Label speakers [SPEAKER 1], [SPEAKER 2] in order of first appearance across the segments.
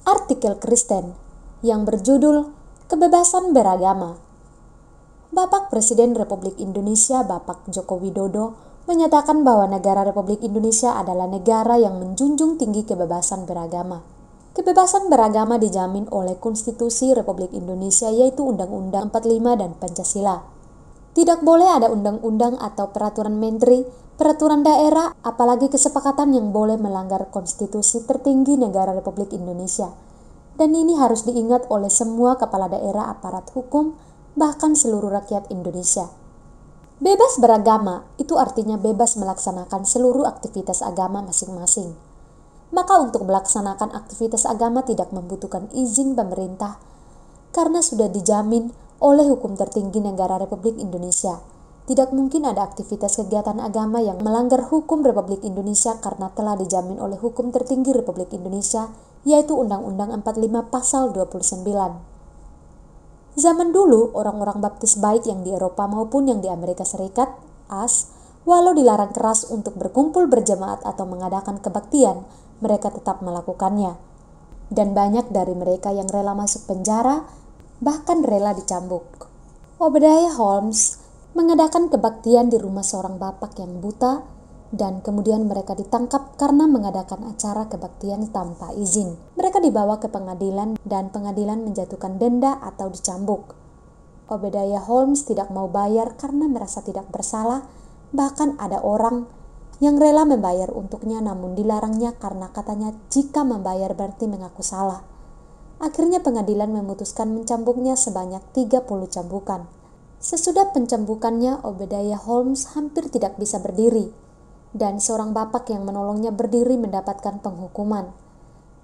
[SPEAKER 1] artikel Kristen yang berjudul Kebebasan Beragama. Bapak Presiden Republik Indonesia Bapak Joko Widodo menyatakan bahwa negara Republik Indonesia adalah negara yang menjunjung tinggi kebebasan beragama. Kebebasan beragama dijamin oleh Konstitusi Republik Indonesia yaitu Undang-Undang 45 dan Pancasila. Tidak boleh ada undang-undang atau peraturan menteri, peraturan daerah, apalagi kesepakatan yang boleh melanggar konstitusi tertinggi negara Republik Indonesia. Dan ini harus diingat oleh semua kepala daerah, aparat hukum, bahkan seluruh rakyat Indonesia. Bebas beragama itu artinya bebas melaksanakan seluruh aktivitas agama masing-masing. Maka untuk melaksanakan aktivitas agama tidak membutuhkan izin pemerintah karena sudah dijamin oleh hukum tertinggi negara Republik Indonesia. Tidak mungkin ada aktivitas kegiatan agama yang melanggar hukum Republik Indonesia karena telah dijamin oleh hukum tertinggi Republik Indonesia, yaitu Undang-Undang 45 Pasal 29. Zaman dulu, orang-orang baptis baik yang di Eropa maupun yang di Amerika Serikat, AS, walau dilarang keras untuk berkumpul berjemaat atau mengadakan kebaktian, mereka tetap melakukannya. Dan banyak dari mereka yang rela masuk penjara, bahkan rela dicambuk. Obadiah Holmes mengadakan kebaktian di rumah seorang bapak yang buta, dan kemudian mereka ditangkap karena mengadakan acara kebaktian tanpa izin. Mereka dibawa ke pengadilan dan pengadilan menjatuhkan denda atau dicambuk. Obadiah Holmes tidak mau bayar karena merasa tidak bersalah, bahkan ada orang yang rela membayar untuknya namun dilarangnya karena katanya jika membayar berarti mengaku salah. Akhirnya pengadilan memutuskan mencambuknya sebanyak 30 cambukan. Sesudah pencambukannya, Obadiah Holmes hampir tidak bisa berdiri, dan seorang bapak yang menolongnya berdiri mendapatkan penghukuman.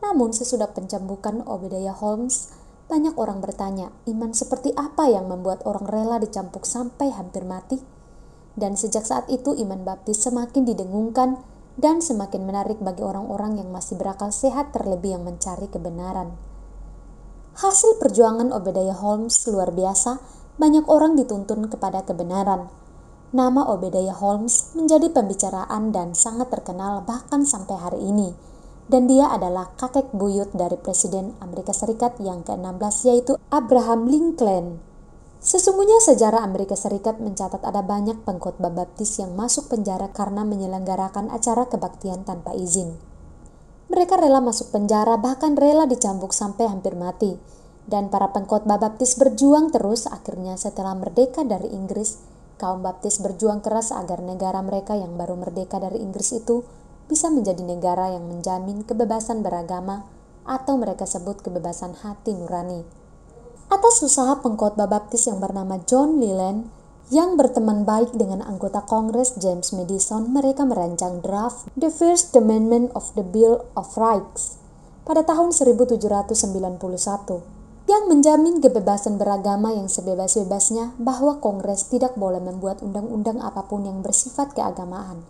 [SPEAKER 1] Namun sesudah pencambukan Obadiah Holmes, banyak orang bertanya, iman seperti apa yang membuat orang rela dicambuk sampai hampir mati? Dan sejak saat itu iman baptis semakin didengungkan dan semakin menarik bagi orang-orang yang masih berakal sehat terlebih yang mencari kebenaran. Hasil perjuangan Obadiah Holmes luar biasa. Banyak orang dituntun kepada kebenaran. Nama Obadiah Holmes menjadi pembicaraan dan sangat terkenal bahkan sampai hari ini. Dan dia adalah kakek buyut dari Presiden Amerika Serikat yang ke-16 yaitu Abraham Lincoln. Sesungguhnya sejarah Amerika Serikat mencatat ada banyak pengkhotbah baptis yang masuk penjara karena menyelenggarakan acara kebaktian tanpa izin. Mereka rela masuk penjara bahkan rela dicambuk sampai hampir mati. Dan para pengkhotbah baptis berjuang terus. Akhirnya setelah merdeka dari Inggris, kaum baptis berjuang keras agar negara mereka yang baru merdeka dari Inggris itu bisa menjadi negara yang menjamin kebebasan beragama atau mereka sebut kebebasan hati nurani. Atas usaha pengkhotbah baptis yang bernama John Leland yang berteman baik dengan anggota Kongres James Madison, mereka merancang draft The First Amendment of the Bill of Rights pada tahun 1791. Yang menjamin kebebasan beragama yang sebebas-bebasnya bahwa Kongres tidak boleh membuat undang-undang apapun yang bersifat keagamaan.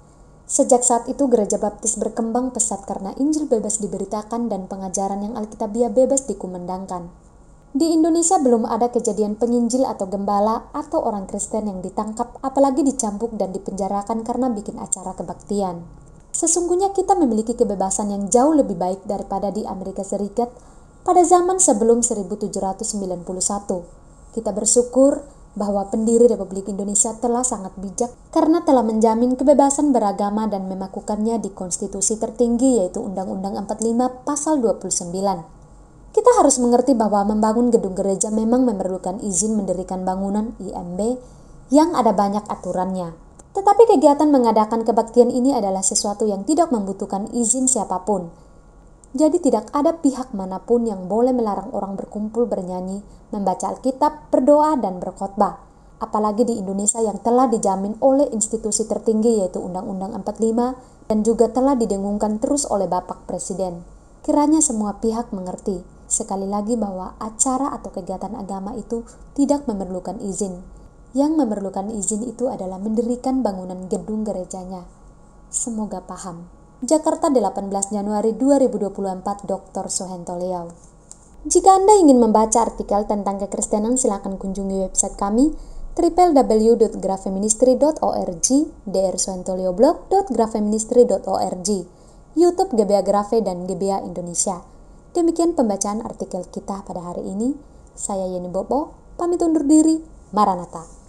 [SPEAKER 1] Sejak saat itu gereja baptis berkembang pesat karena Injil bebas diberitakan dan pengajaran yang alkitabiah bebas dikumandangkan. Di Indonesia belum ada kejadian penginjil atau gembala atau orang Kristen yang ditangkap apalagi dicambuk dan dipenjarakan karena bikin acara kebaktian. Sesungguhnya kita memiliki kebebasan yang jauh lebih baik daripada di Amerika Serikat pada zaman sebelum 1791, kita bersyukur bahwa pendiri Republik Indonesia telah sangat bijak karena telah menjamin kebebasan beragama dan memakukannya di konstitusi tertinggi yaitu Undang-Undang 45 Pasal 29. Kita harus mengerti bahwa membangun gedung gereja memang memerlukan izin mendirikan bangunan IMB yang ada banyak aturannya. Tetapi kegiatan mengadakan kebaktian ini adalah sesuatu yang tidak membutuhkan izin siapapun. Jadi tidak ada pihak manapun yang boleh melarang orang berkumpul bernyanyi, membaca Alkitab, berdoa, dan berkhotbah. Apalagi di Indonesia yang telah dijamin oleh institusi tertinggi yaitu Undang-Undang 45 dan juga telah didengungkan terus oleh Bapak Presiden. Kiranya semua pihak mengerti, sekali lagi bahwa acara atau kegiatan agama itu tidak memerlukan izin. Yang memerlukan izin itu adalah mendirikan bangunan gedung gerejanya. Semoga paham. Jakarta 18 Januari 2024 Dr. Soeharto Leau. Jika Anda ingin membaca artikel tentang kekristenan, silakan kunjungi website kami www.grafeministry.org, drsoehartoleoblog.grafeministry.org, YouTube GBA Grafe dan GBA Indonesia. Demikian pembacaan artikel kita pada hari ini. Saya Yeni Bobo, pamit undur diri. Maranatha.